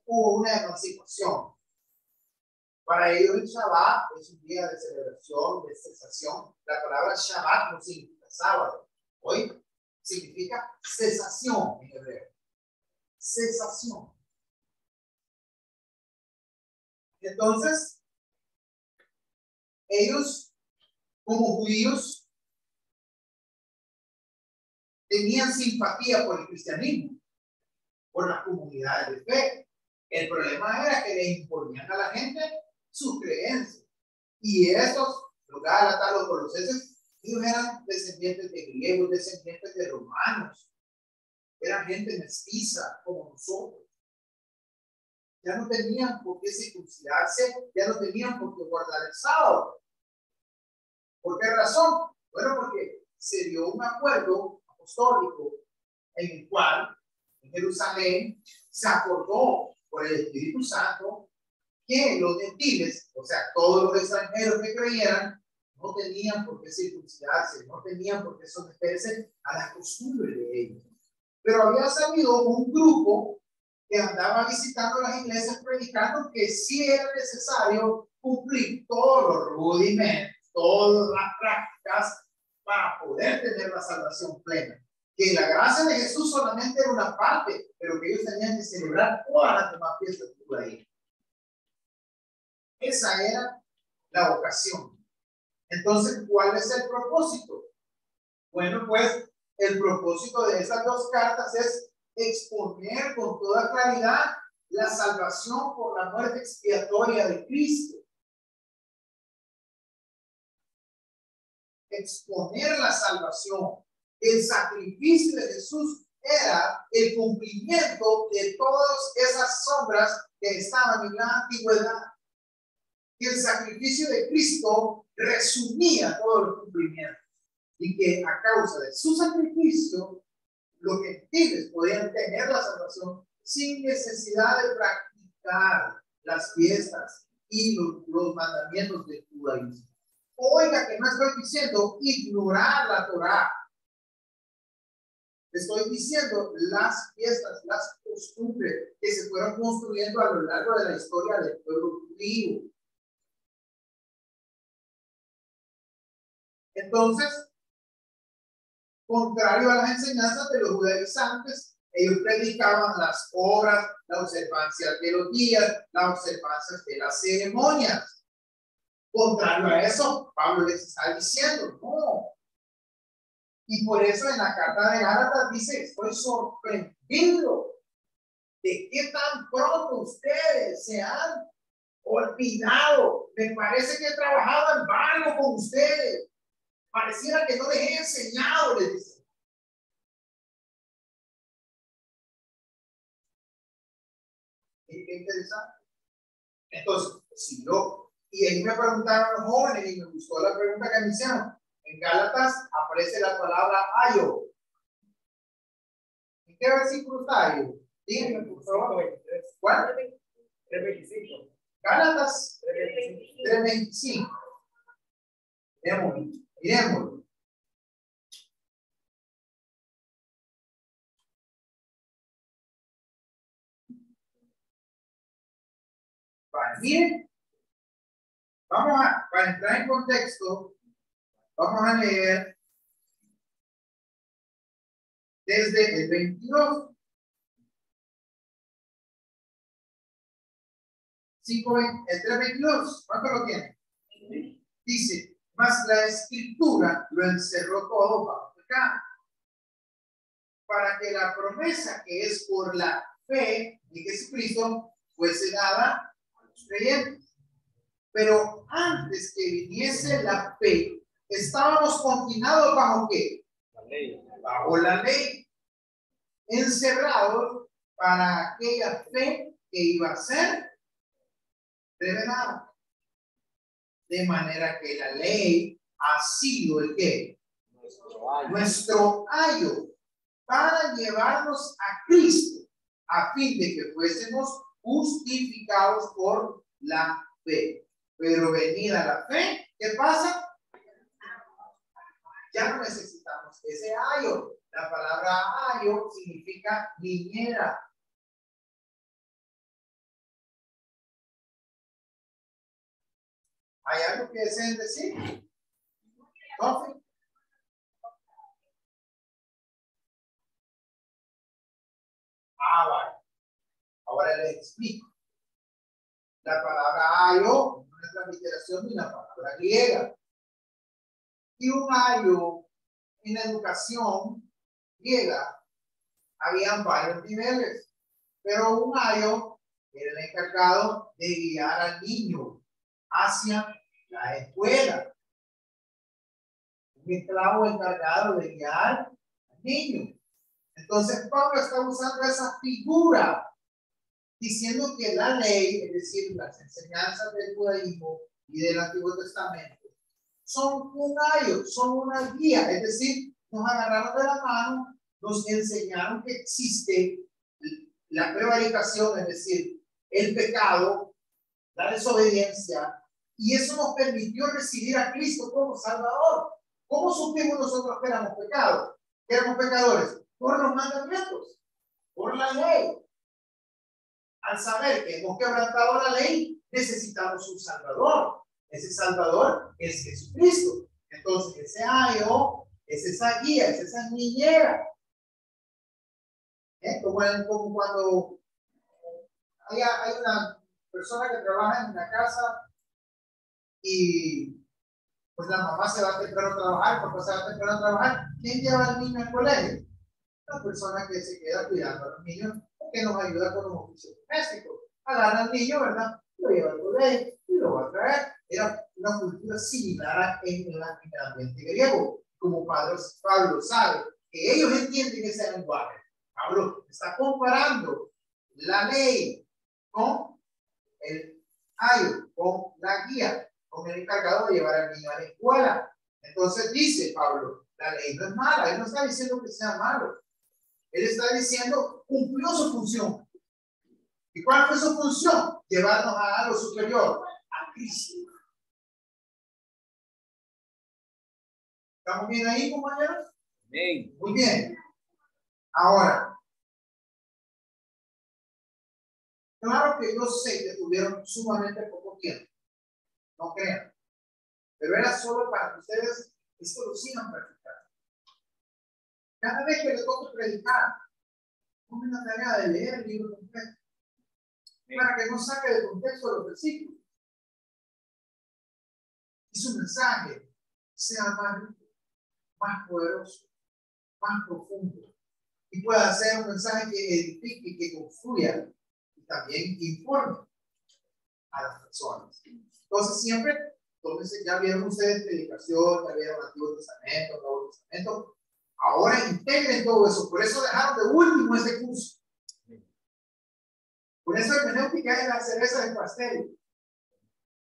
hubo una emancipación. Para ellos el Shabbat es un día de celebración, de cesación. La palabra Shabbat no significa sábado. Hoy significa cesación en hebreo. Cesación. Entonces, ellos, como judíos, tenían simpatía por el cristianismo, por las comunidades de fe. El problema era que le imponían a la gente sus creencias. Y estos, los gálatas, los colosenses, ellos eran descendientes de griegos, descendientes de romanos. Eran gente mestiza como nosotros. Ya no tenían por qué circuncidarse, ya no tenían por qué guardar el sábado. ¿Por qué razón? Bueno, porque se dio un acuerdo apostólico en el cual en Jerusalén se acordó por el Espíritu Santo que los gentiles, o sea, todos los extranjeros que creyeran, no tenían por qué circuncidarse, no tenían por qué someterse a las costumbres de ellos. Pero había salido un grupo que andaba visitando las iglesias predicando que sí era necesario cumplir todos los rudimentos, todas las prácticas para poder tener la salvación plena. Que la gracia de Jesús solamente era una parte, pero que ellos tenían que celebrar todas las demás fiestas de ahí. Esa era la vocación. Entonces, ¿cuál es el propósito? Bueno, pues el propósito de estas dos cartas es exponer con toda claridad la salvación por la muerte expiatoria de Cristo. Exponer la salvación. El sacrificio de Jesús era el cumplimiento de todas esas sombras que estaban en la antigüedad. Y el sacrificio de Cristo resumía todos los cumplimientos. Y que a causa de su sacrificio, los gentiles podían tener la salvación sin necesidad de practicar las fiestas y los mandamientos del judaísmo. Oiga, que no estoy diciendo ignorar la Torá. Estoy diciendo las fiestas, las costumbres que se fueron construyendo a lo largo de la historia del pueblo judío. Entonces, contrario a las enseñanzas de los judaizantes, ellos predicaban las horas, la observancia de los días, las observancias de las ceremonias. Contrario a eso, Pablo les está diciendo, no. Y por eso en la carta de Gálatas dice, estoy sorprendido de qué tan pronto ustedes se han olvidado. Me parece que he trabajado en vano con ustedes. Pareciera que no les he enseñado, les dice. Qué interesante. Entonces, si yo, y ahí me preguntaron los jóvenes y me gustó la pregunta que me hicieron. En Gálatas aparece la palabra ayo. ¿En qué versículo está ayo? Díganme, por favor. ¿Cuál? 3:25. Gálatas 3:25. Miremoslo. Vale, miren. Para entrar en contexto, vamos a leer desde el 22. 3:22. ¿Cuánto lo tiene? Dice, mas la escritura lo encerró todo bajo pecado, para que la promesa que es por la fe en Jesucristo fuese dada a los creyentes. Pero antes que viniese la fe, estábamos confinados bajo ¿qué? La ley. Bajo la ley, encerrados para aquella fe que iba a ser revelada. De manera que la ley ha sido el ¿qué? Nuestro ayo para llevarnos a Cristo, a fin de que fuésemos justificados por la fe. Pero venida la fe, ¿qué pasa? Ya no necesitamos ese ayo. La palabra ayo significa niñera. ¿Hay algo que deseen decir? ¿No? Vale. Ahora les explico. La palabra ayo no es la transliteración de la palabra griega. Y un ayo en la educación griega habían varios niveles, pero un ayo era el encargado de guiar al niño hacia la escuela. Un esclavo encargado de guiar al niño. Entonces Pablo está usando esa figura diciendo que la ley, es decir, las enseñanzas del judaísmo y del Antiguo Testamento, son un ayo, son una guía, es decir, nos agarraron de la mano, nos enseñaron que existe la prevaricación, es decir, el pecado, la desobediencia, y eso nos permitió recibir a Cristo como Salvador. ¿Cómo supimos nosotros que éramos pecados? Que éramos pecadores por los mandamientos, por la ley. Al saber que hemos quebrantado la ley, necesitamos un Salvador. Ese Salvador es Jesucristo. Entonces, ese ayo es esa guía, es esa niñera. Como cuando hay una persona que trabaja en una casa y pues la mamá se va temprano a trabajar, el papá se va temprano a trabajar. ¿Quién lleva al niño al colegio? La persona que se queda cuidando a los niños, que nos ayuda con los oficios domésticos. Agarra al niño, ¿verdad? Lo lleva al colegio y lo va a traer. Era una cultura similar en el ambiente griego. Como Pablo sabe que ellos entienden ese lenguaje. Pablo está comparando la ley con el ayo, con la guía, con el encargado de llevar al niño a la escuela. Entonces dice Pablo, la ley no es mala. Él no está diciendo que sea malo. Él está diciendo, cumplió su función. ¿Y cuál fue su función? Llevarnos a lo superior, a Cristo. ¿Estamos bien ahí, compañeros? Amén. Muy bien. Ahora, claro que yo sé que tuvieron sumamente poco tiempo. No crean. Pero era solo para que ustedes esto lo sigan practicando. Cada vez que le toque predicar, tomen la tarea de leer el libro completo. Para que no saque de contexto los versículos. Y su mensaje sea más rico, más poderoso, más profundo. Y pueda ser un mensaje que edifique, que construya y también informe a las personas. Entonces siempre, entonces ya vieron ustedes predicación, ya vieron Antiguo Testamento, Nuevo Testamento. Ahora integren todo eso. Por eso dejaron de último ese curso. Por eso hermenéutica es la cereza del pastel.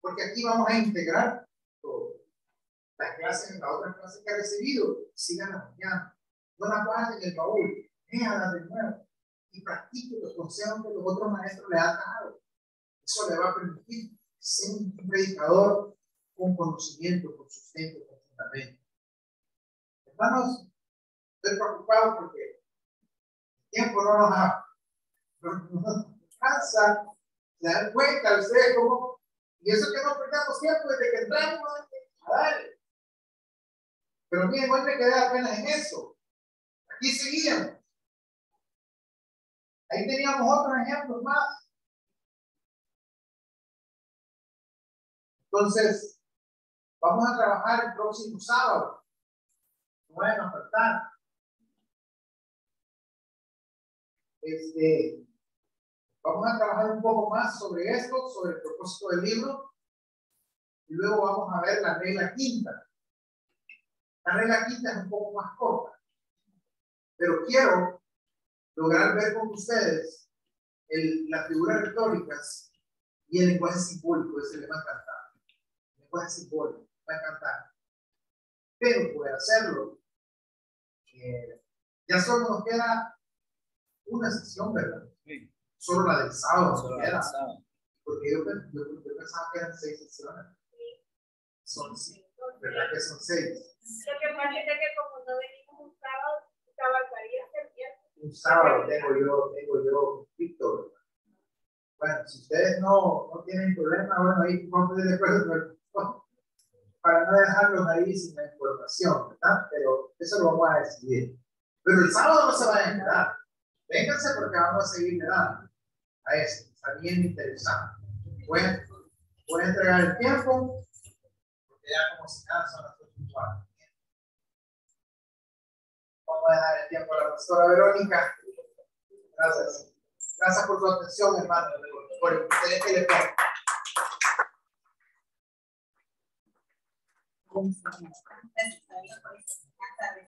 Porque aquí vamos a integrar todo. Las clases, la otra clase que ha recibido, sigan la mañana. No la guarden en el baúl, déjalas de nuevo. Y practique los consejos que los otros maestros le han dado. Eso le va a permitir ser un predicador con conocimiento, con sustento, con fundamento. Hermanos, estoy preocupado porque el tiempo no nos alcanza. Se dan cuenta ustedes cómo, y eso que no perdamos tiempo desde que entramos a darle. Pero miren, hoy me quedé apenas en eso. Aquí seguíamos. Ahí teníamos otros ejemplos más. Entonces, vamos a trabajar el próximo sábado. No vayan a faltar. Vamos a trabajar un poco más sobre esto, sobre el propósito del libro. Y luego vamos a ver la regla quinta. La regla quinta es un poco más corta. Pero quiero lograr ver con ustedes las figuras retóricas y el lenguaje simbólico. Ese le va a encantar. El lenguaje simbólico va a encantar. Pero poder hacerlo, ya solo nos queda una sesión, ¿verdad? Sí. Solo la del sábado. Solo la del sábado. Porque yo pensaba que eran 6 sesiones. Son 5, ¿verdad que son 6? Lo que pasa es que como no venimos un sábado, cabalgaría el viernes. Un sábado tengo yo, Víctor. Bueno, si ustedes no tienen problema, bueno, ahí vamos a ir después para no dejarlos ahí sin la información, ¿verdad? Pero eso lo vamos a decidir. Pero el sábado no se vayan a quedar. Vénganse porque vamos a seguir dando a eso. Está bien interesante. Voy a entregar el tiempo, porque ya como si nada son las 8:04. Vamos a dejar el tiempo a la pastora Verónica. Gracias. Gracias por tu atención, hermano, por el interés que le pongo.